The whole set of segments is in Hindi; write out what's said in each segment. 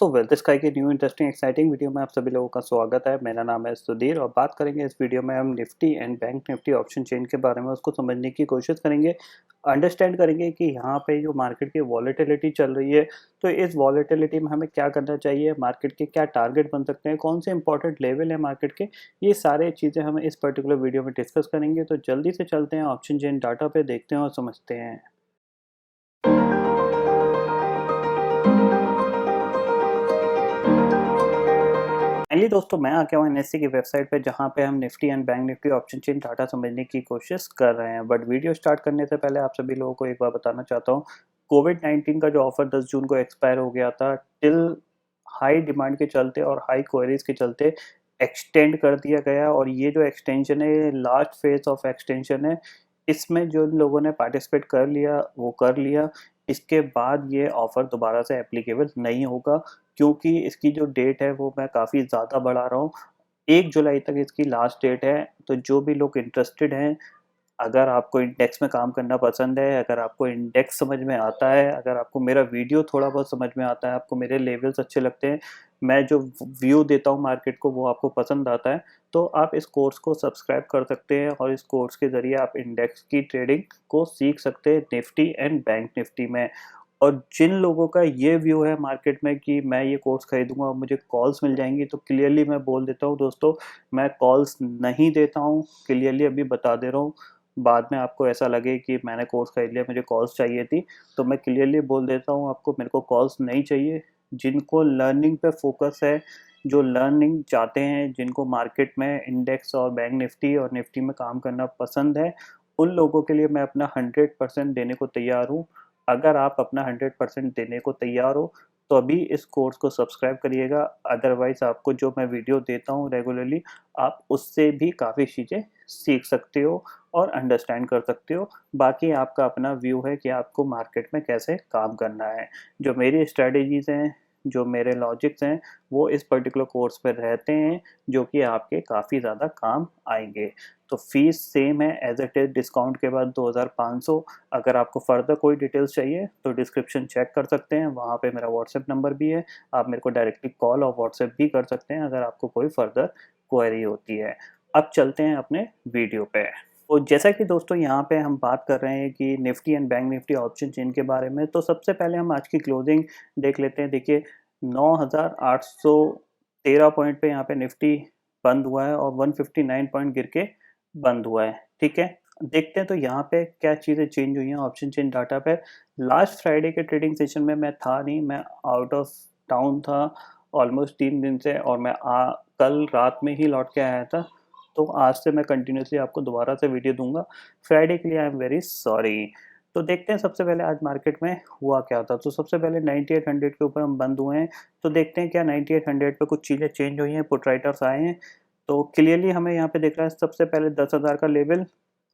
तो वेल्थ स्काई के न्यू इंटरेस्टिंग एक्साइटिंग वीडियो में आप सभी लोगों का स्वागत है। मेरा नाम है सुधीर और बात करेंगे इस वीडियो में हम Nifty and bank Nifty option chain के बारे में उसको समझने की कोशिश करेंगे। अंडरस्टैंड करेंगे कि यहाँ पे जो मार्केट की वॉलेटिलिटी चल रही है, तो इस वॉलेटिलिटी में हमें क्या करना चाहिए, मार्केट के क्या टारगेट बन सकते हैं, कौन से इंपॉर्टेंट लेवल है मार्केट के, ये सारे चीज़ें हम इस पर्टिकुलर वीडियो में डिस्कस करेंगे। तो जल्दी से चलते हैं ऑप्शन चेन डाटा पे, देखते हैं और समझते हैं। फाइनली दोस्तों मैं आ गया हूँ एनएससी की वेबसाइट पे, जहाँ पे हम Nifty and bank Nifty option chain data समझने की कोशिश कर रहे हैं। बट वीडियो स्टार्ट करने से पहले आप सभी लोगों को एक बार बताना चाहता हूँ, कोविड-19 का जो ऑफर 10 जून को एक्सपायर हो गया था, टिल हाई डिमांड के चलते और हाई क्वेरीज के चलते एक्सटेंड कर दिया गया। और ये जो एक्सटेंशन है, ये लास्ट फेज ऑफ एक्सटेंशन है। इसमें जो लोगों ने पार्टिसिपेट कर लिया वो कर लिया। इसके बाद ये ऑफर दोबारा से एप्लीकेबल नहीं होगा, क्योंकि इसकी जो डेट है वो मैं काफ़ी ज़्यादा बढ़ा रहा हूँ। 1 जुलाई तक इसकी लास्ट डेट है। तो जो भी लोग इंटरेस्टेड हैं, अगर आपको इंडेक्स में काम करना पसंद है, अगर आपको इंडेक्स समझ में आता है, अगर आपको मेरा वीडियो थोड़ा बहुत समझ में आता है, आपको मेरे लेवल्स अच्छे लगते हैं, मैं जो व्यू देता हूँ मार्केट को वो आपको पसंद आता है, तो आप इस कोर्स को सब्सक्राइब कर सकते हैं और इस कोर्स के ज़रिए आप इंडेक्स की ट्रेडिंग को सीख सकते हैं निफ्टी एंड बैंक निफ्टी में। और जिन लोगों का ये व्यू है मार्केट में कि मैं ये कोर्स खरीदूंगा और मुझे कॉल्स मिल जाएंगी, तो क्लियरली मैं बोल देता हूँ दोस्तों, मैं कॉल्स नहीं देता हूँ। क्लियरली अभी बता दे रहा हूँ, बाद में आपको ऐसा लगे कि मैंने कोर्स खरीद लिया, मुझे कॉल्स चाहिए थी, तो मैं क्लियरली बोल देता हूँ आपको, मेरे को कॉल्स नहीं चाहिए। जिनको लर्निंग पे फोकस है, जो लर्निंग चाहते हैं, जिनको मार्केट में इंडेक्स और बैंक निफ्टी और निफ्टी में काम करना पसंद है, उन लोगों के लिए मैं अपना 100% देने को तैयार हूँ। अगर आप अपना 100% देने को तैयार हो तो अभी इस कोर्स को सब्सक्राइब करिएगा। अदरवाइज आपको जो मैं वीडियो देता हूँ रेगुलरली, आप उससे भी काफ़ी चीज़ें सीख सकते हो और अंडरस्टैंड कर सकते हो। बाकी आपका अपना व्यू है कि आपको मार्केट में कैसे काम करना है। जो मेरी स्ट्रेटजीज़ हैं, जो मेरे लॉजिक्स हैं, वो इस पर्टिकुलर कोर्स पे रहते हैं, जो कि आपके काफ़ी ज़्यादा काम आएंगे। तो फीस सेम है एज इट इज़, डिस्काउंट के बाद 2500। अगर आपको फर्दर कोई डिटेल्स चाहिए तो डिस्क्रिप्शन चेक कर सकते हैं, वहाँ पे मेरा व्हाट्सएप नंबर भी है। आप मेरे को डायरेक्टली कॉल और व्हाट्सएप भी कर सकते हैं अगर आपको कोई फर्दर क्वेरी होती है। अब चलते हैं अपने वीडियो पे। तो जैसा कि दोस्तों यहाँ पे हम बात कर रहे हैं कि Nifty and bank Nifty option chain के बारे में, तो सबसे पहले हम आज की क्लोजिंग देख लेते हैं। देखिए 9813 पॉइंट पे यहाँ पे निफ्टी बंद हुआ है और 159 पॉइंट गिर के बंद हुआ है। ठीक है, देखते हैं तो यहाँ पे क्या चीज़ें चेंज हुई हैं ऑप्शन चेन डाटा पे। लास्ट फ्राइडे के ट्रेडिंग सेशन में मैं था नहीं, मैं आउट ऑफ टाउन था ऑलमोस्ट 3 दिन से, और मैं कल रात में ही लौट के आया था। तो आज से मैं कंटिन्यूसली आपको दोबारा से वीडियो दूंगा। फ्राइडे के लिए आई एम वेरी सॉरी। तो देखते हैं सबसे पहले आज मार्केट में हुआ क्या था। तो सबसे पहले 9800 के ऊपर हम बंद हुए हैं। तो देखते हैं क्या 9800 पे कुछ चीज़ें चेंज हुई हैं, पुट राइटर्स आए हैं। तो क्लियरली हमें यहाँ पे दिख रहा है सबसे पहले 10,000 का लेवल,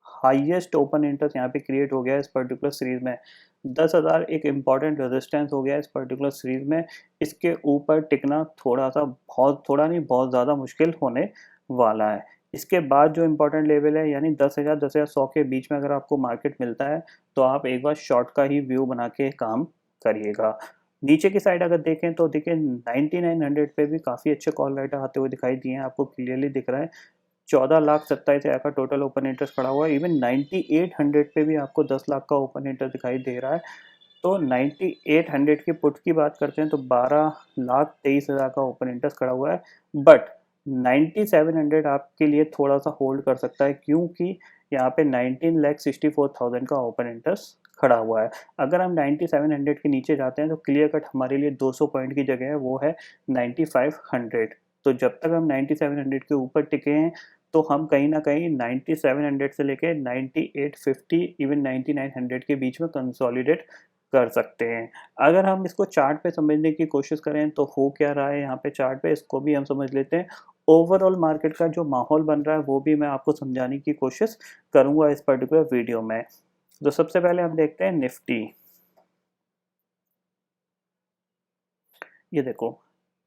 हाईएस्ट ओपन इंटरेस्ट यहाँ पे क्रिएट हो गया है इस पर्टिकुलर सीरीज में। 10,000 एक इम्पॉर्टेंट रेजिस्टेंस हो गया है इस पर्टिकुलर सीरीज में। इसके ऊपर टिकना थोड़ा सा, बहुत थोड़ा नहीं, बहुत ज़्यादा मुश्किल होने वाला है। इसके बाद जो इम्पोर्टेंट लेवल है, यानी 10,000 10,100 के बीच में अगर आपको मार्केट मिलता है, तो आप एक बार शॉर्ट का ही व्यू बना के काम करिएगा। नीचे की साइड अगर देखें तो देखिए 9900 पे भी काफ़ी अच्छे कॉल राइटर आते हुए दिखाई दिए हैं, आपको क्लियरली दिख रहा है। 14,27,000 का टोटल ओपन इंटरेस्ट खड़ा हुआ है। इवन 9800 पे भी आपको 10 लाख का ओपन इंटरेस्ट दिखाई दे रहा है। तो 9800 की पुट की बात करते हैं तो 12,23,000 का ओपन इंटरेस्ट खड़ा हुआ है। बट 9700 आपके लिए थोड़ा सा होल्ड कर सकता है, क्योंकि यहाँ पे 19,64,000 का ओपन इंटरेस्ट खड़ा हुआ है। अगर हम 9700 के नीचे जाते हैं तो क्लियर कट हमारे लिए 200 पॉइंट की जगह है, वो है 9500। तो जब तक हम 9700 के ऊपर टिके हैं, तो हम कहीं ना कहीं 9700 से लेके 9850 इवन 9900 के बीच में कंसोलिडेट कर सकते हैं। अगर हम इसको चार्ट पे समझने की कोशिश करें तो हो क्या रहा है यहाँ पे चार्ट पे, इसको भी हम समझ लेते हैं। ओवरऑल मार्केट का जो माहौल बन रहा है वो भी मैं आपको समझाने की कोशिश करूंगा इस पर्टिकुलर वीडियो में। तो सबसे पहले हम देखते हैं निफ्टी। ये देखो,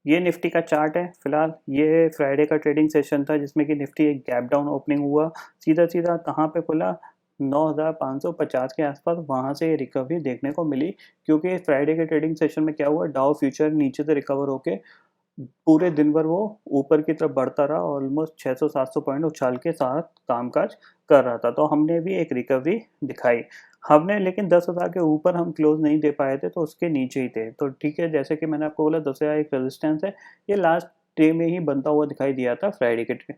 ये निफ्टी का चार्ट है। फिलहाल ये फ्राइडे का ट्रेडिंग सेशन था जिसमें कि निफ्टी एक गैप डाउन ओपनिंग हुआ, सीधा सीधा कहाँ पे खुला, 9550 के आसपास वहाँ से ये रिकवरी देखने को मिली, क्योंकि फ्राइडे के ट्रेडिंग सेशन में क्या हुआ, डाउ फ्यूचर नीचे से रिकवर होके पूरे दिन भर वो ऊपर की तरफ बढ़ता रहा, ऑलमोस्ट 600-700 पॉइंट उछाल के साथ कामकाज कर रहा था। तो हमने भी एक रिकवरी दिखाई। हमने लेकिन 10,000 के ऊपर हम क्लोज नहीं दे पाए थे, तो उसके नीचे ही थे। तो ठीक है, जैसे कि मैंने आपको बोला 10,000 एक रेजिस्टेंस है, ये लास्ट डे में ही बनता हुआ दिखाई दिया था फ्राइडे के डे।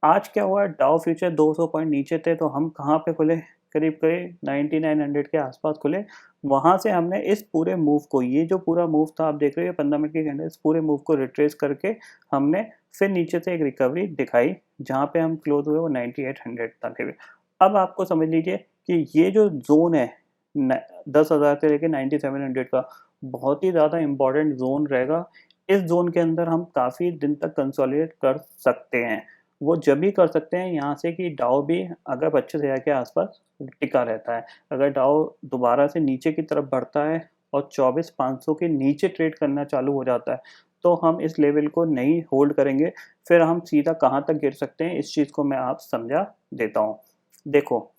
आज क्या हुआ, डाउ फ्यूचर 200 पॉइंट नीचे थे, तो हम कहाँ पे खुले, करीब-करीब 9900 के आसपास खुले। वहाँ से हमने इस पूरे मूव को, ये जो पूरा मूव था आप देख रहे हो 15 मिनट की कैंडल, इस पूरे मूव को रिट्रेस करके हमने फिर नीचे से एक रिकवरी दिखाई, जहाँ पे हम क्लोज हुए वो 9800 तक। अब आपको समझ लीजिए कि ये जो जोन है 10,000 से लेके 9700 का, बहुत ही ज़्यादा इम्पोर्टेंट जोन रहेगा। इस जोन के अंदर हम काफ़ी दिन तक कंसोलिडेट कर सकते हैं। वो जब भी कर सकते हैं यहाँ से कि डाउ भी अगर 25,000 के आसपास टिका रहता है। अगर डाउ दोबारा से नीचे की तरफ बढ़ता है और 24,500 के नीचे ट्रेड करना चालू हो जाता है, तो हम इस लेवल को नहीं होल्ड करेंगे। फिर हम सीधा कहाँ तक गिर सकते हैं, इस चीज़ को मैं आप समझा देता हूँ। देखो,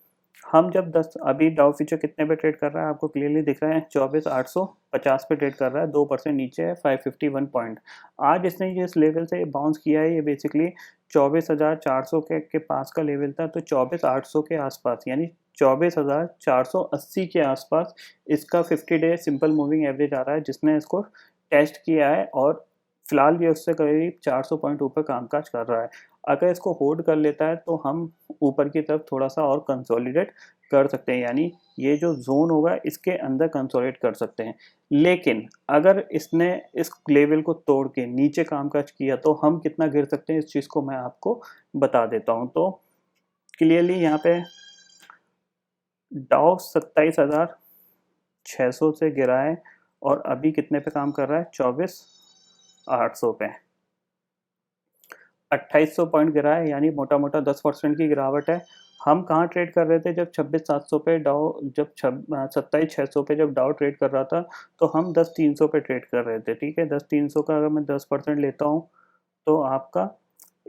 हम जब 10 अभी डाउ फ्यूचर कितने पे ट्रेड कर रहा है, आपको क्लियरली दिख रहा है 24,850 पे ट्रेड कर रहा है, 2% नीचे है, 551 पॉइंट। आज इसने जिस लेवल से बाउंस किया है, ये बेसिकली 24,400 के पास का लेवल था, तो 24,800 के आसपास, यानी 24,480 के आसपास इसका 50 डे सिंपल मूविंग एवरेज आ रहा है, जिसने इसको टेस्ट किया है और फिलहाल ये उससे करीब 400 पॉइंट ऊपर कामकाज कर रहा है। अगर इसको होल्ड कर लेता है, तो हम ऊपर की तरफ थोड़ा-सा और कंसोलिडेट कर सकते हैं, यानी ये जो ज़ोन होगा इसके अंदर कंसोलिडेट कर सकते हैं। लेकिन अगर इसने इस लेवल को तोड़ के नीचे कामकाज किया, तो हम कितना गिर सकते हैं, इस चीज़ को मैं आपको बता देता हूँ। तो क्लियरली यहाँ पे डाउ 27,600 से गिरा है और अभी कितने पे काम कर रहा है, 24,800 पे। 2800 पॉइंट गिरा है, यानी मोटा-मोटा 10% की गिरावट है। हम कहाँ ट्रेड कर रहे थे जब 26,700 पे डाउ, जब 27,600 पे जब डाउ ट्रेड कर रहा था, तो हम 10,300 पे ट्रेड कर रहे थे, ठीक है? 10,300 का अगर मैं 10% लेता हूँ, तो आपका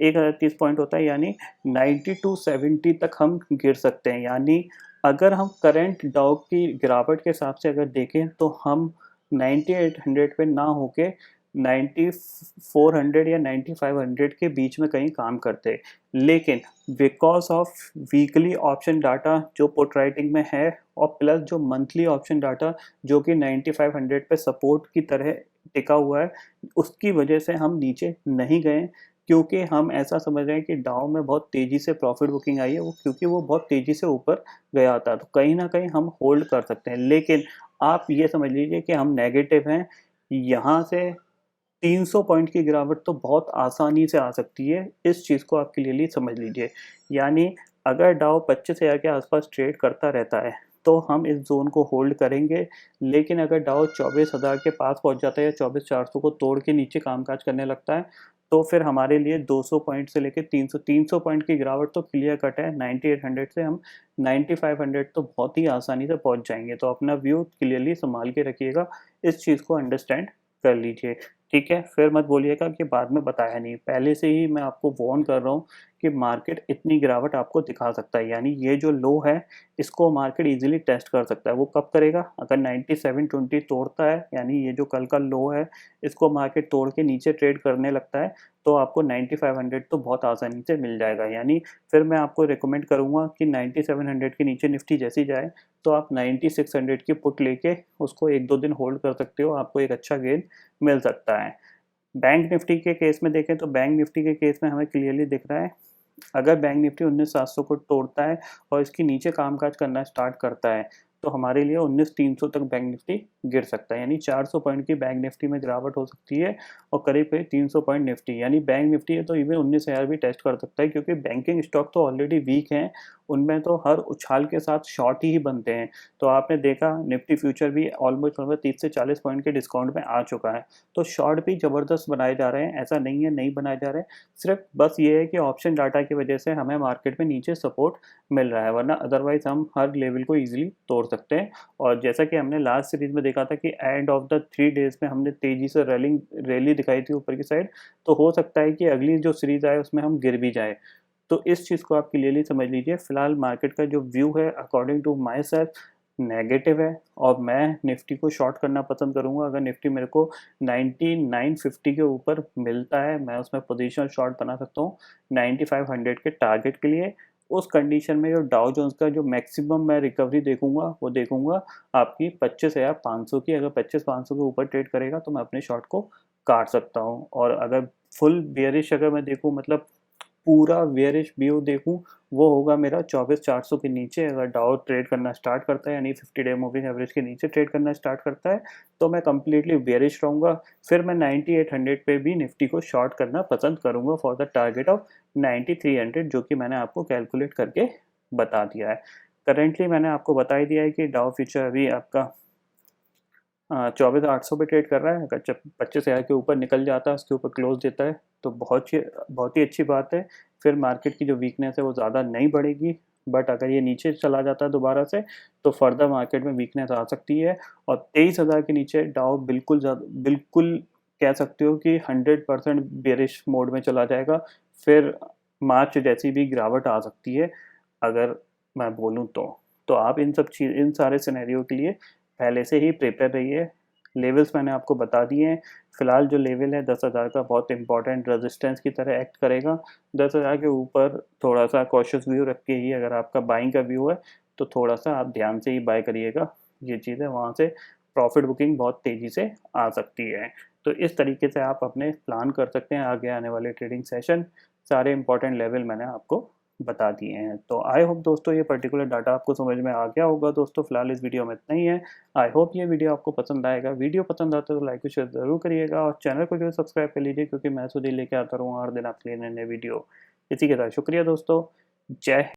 1030 पॉइंट होता है, यानी 90 टू 70 तक हम गिर सकते हैं। यानी अगर हम करंट डाउ की गिरावट के हिसाब से अगर देखें, तो हम 9800 पे ना होके 9400 या 9500 के बीच में कहीं काम करते। लेकिन because of weekly option data जो पुट राइटिंग में है, और प्लस जो मंथली ऑप्शन डाटा जो कि 9500 पे सपोर्ट की तरह टिका हुआ है, उसकी वजह से हम नीचे नहीं गए, क्योंकि हम ऐसा समझ रहे हैं कि डाउ में बहुत तेज़ी से प्रॉफिट बुकिंग आई है, वो क्योंकि वो बहुत तेज़ी से ऊपर गया था, तो कहीं न कहीं हम होल्ड कर सकते हैं। लेकिन आप ये समझ लीजिए कि हम नेगेटिव हैं, यहाँ से 300 पॉइंट की गिरावट तो बहुत आसानी से आ सकती है, इस चीज़ को आप क्लियरली समझ लीजिए। यानी अगर डाउ 25,000 के आसपास ट्रेड करता रहता है, तो हम इस ज़ोन को होल्ड करेंगे, लेकिन अगर डाउ 24,000 के पास पहुँच जाता है या 24,400 को तोड़ के नीचे कामकाज करने लगता है, तो फिर हमारे लिए 200 पॉइंट से लेके 300 पॉइंट की गिरावट तो क्लियर कट है। 9800 से हम 9500 तो बहुत ही आसानी से पहुँच जाएँगे। तो अपना व्यू क्लियरली सँभाल के रखिएगा, इस चीज़ को अंडरस्टैंड कर लीजिए, ठीक है? फिर मत बोलिएगा कि बाद में बताया नहीं। पहले से ही मैं आपको वार्न कर रहा हूँ कि मार्केट इतनी गिरावट आपको दिखा सकता है, यानी ये जो लो है, इसको मार्केट ईज़िली टेस्ट कर सकता है। वो कब करेगा? अगर 9720 तोड़ता है, यानी ये जो कल का लो है, इसको मार्केट तोड़ के नीचे ट्रेड करने लगता है, तो आपको 9500 तो बहुत आसानी से मिल जाएगा। यानी फिर मैं आपको रिकमेंड करूँगा कि 9700 के नीचे निफ्टी जैसी जाए, तो आप 9600 की पुट लेके उसको 1-2 दिन होल्ड कर सकते हो, आपको एक अच्छा गेन मिल सकता है। बैंक निफ्टी के केस में देखें, तो बैंक निफ्टी के केस में हमें क्लियरली दिख रहा है, अगर बैंक निफ्टी 19,700 को तोड़ता है और इसके नीचे कामकाज करना स्टार्ट करता है, तो हमारे लिए 19,300 तक बैंक निफ्टी गिर सकता है, यानी 400 पॉइंट की बैंक निफ्टी में गिरावट हो सकती है और करीब-करीब 300 पॉइंट निफ्टी, यानी बैंक निफ्टी है तो इवन 19,000 भी टेस्ट कर सकता है, क्योंकि बैंकिंग स्टॉक तो ऑलरेडी वीक हैं, उनमें तो हर उछाल के साथ शॉर्ट ही बनते हैं। तो आपने देखा निफ्टी फ्यूचर भी ऑलमोस्ट 30 से 40 पॉइंट के डिस्काउंट में आ चुका है, तो शॉर्ट भी ज़बरदस्त बनाए जा रहे हैं, ऐसा नहीं है नहीं बनाए जा रहे हैं। सिर्फ बस ये है कि ऑप्शन डाटा की वजह से हमें मार्केट में नीचे सपोर्ट मिल रहा है, वरना अदरवाइज हम हर लेवल को इजीली तोड़ सकते हैं। और जैसा कि हमने लास्ट सीरीज में देखा था कि एंड ऑफ द 3 डेज में हमने तेजी से रैली दिखाई थी ऊपर की साइड, तो हो सकता है कि अगली जो सीरीज आए उसमें हम गिर भी जाए। तो इस चीज़ को आप क्लियरली समझ लीजिए। फ़िलहाल मार्केट का जो व्यू है according to myself negative है और मैं निफ्टी को शॉर्ट करना पसंद करूँगा। अगर निफ्टी मेरे को 9950 के ऊपर मिलता है, मैं उसमें पोजीशनल शॉर्ट बना सकता हूँ 9500 के टारगेट के लिए। उस कंडीशन में जो डाउ जोन्स का जो मैक्सिमम मैं रिकवरी देखूंगा वो देखूंगा आपकी 25,500 की। अगर 25,500 के ऊपर ट्रेड करेगा तो मैं अपने शॉर्ट को काट सकता हूँ। और अगर फुल बेयरिश अगर मैं देखूँ, मतलब पूरा बेयरिश व्यू देखूं, वो होगा मेरा 24,400 के नीचे। अगर डाउ ट्रेड करना स्टार्ट करता है यानी 50 डे मूविंग एवरेज के नीचे ट्रेड करना स्टार्ट करता है तो मैं कंप्लीटली बेयरिश रहूँगा। फिर मैं 9800 पे भी निफ्टी को शॉर्ट करना पसंद करूँगा फॉर द टारगेट ऑफ 9300, जो कि मैंने आपको कैलकुलेट करके बता दिया है। करेंटली मैंने आपको बता ही दिया है कि डाउ फ्यूचर अभी आपका 24,800 पे ट्रेड कर रहा है। अगर जब 25,000 के ऊपर निकल जाता है, उसके ऊपर क्लोज देता है तो बहुत ही अच्छी बात है। फिर मार्केट की जो वीकनेस है वो ज़्यादा नहीं बढ़ेगी, बट अगर ये नीचे चला जाता है दोबारा से तो फर्दर मार्केट में वीकनेस आ सकती है। और 23,000 के नीचे डाउ बिल्कुल कह सकते हो कि 100% बेरिश मोड में चला जाएगा। फिर मार्च जैसी भी गिरावट आ सकती है अगर मैं बोलूँ तो आप इन सारे सिनेरियो के लिए पहले से ही प्रिपेयर रहिए। लेवल्स मैंने आपको बता दिए हैं। फिलहाल जो लेवल है 10,000 का बहुत इंपॉर्टेंट रेजिस्टेंस की तरह एक्ट करेगा। 10,000 के ऊपर थोड़ा सा कॉशियस व्यू रख के ही अगर आपका बाइंग का व्यू है तो थोड़ा सा आप ध्यान से ही बाय करिएगा। ये चीज़ है, वहाँ से प्रॉफिट बुकिंग बहुत तेज़ी से आ सकती है। तो इस तरीके से आप अपने प्लान कर सकते हैं आगे आने वाले ट्रेडिंग सेशन। सारे इंपॉर्टेंट लेवल मैंने आपको बता दिए हैं। तो आई होप दोस्तों ये पर्टिकुलर डाटा आपको समझ में आ गया होगा। दोस्तों फिलहाल इस वीडियो में इतना ही है। आई होप ये वीडियो आपको पसंद आएगा। वीडियो पसंद आता है तो लाइक और शेयर ज़रूर करिएगा और चैनल को जो सब्सक्राइब कर लीजिए, क्योंकि मैं सुधीर लेके आता रहूँगा हर दिन आपके लिए नए नए वीडियो। इसी के साथ शुक्रिया दोस्तों। जय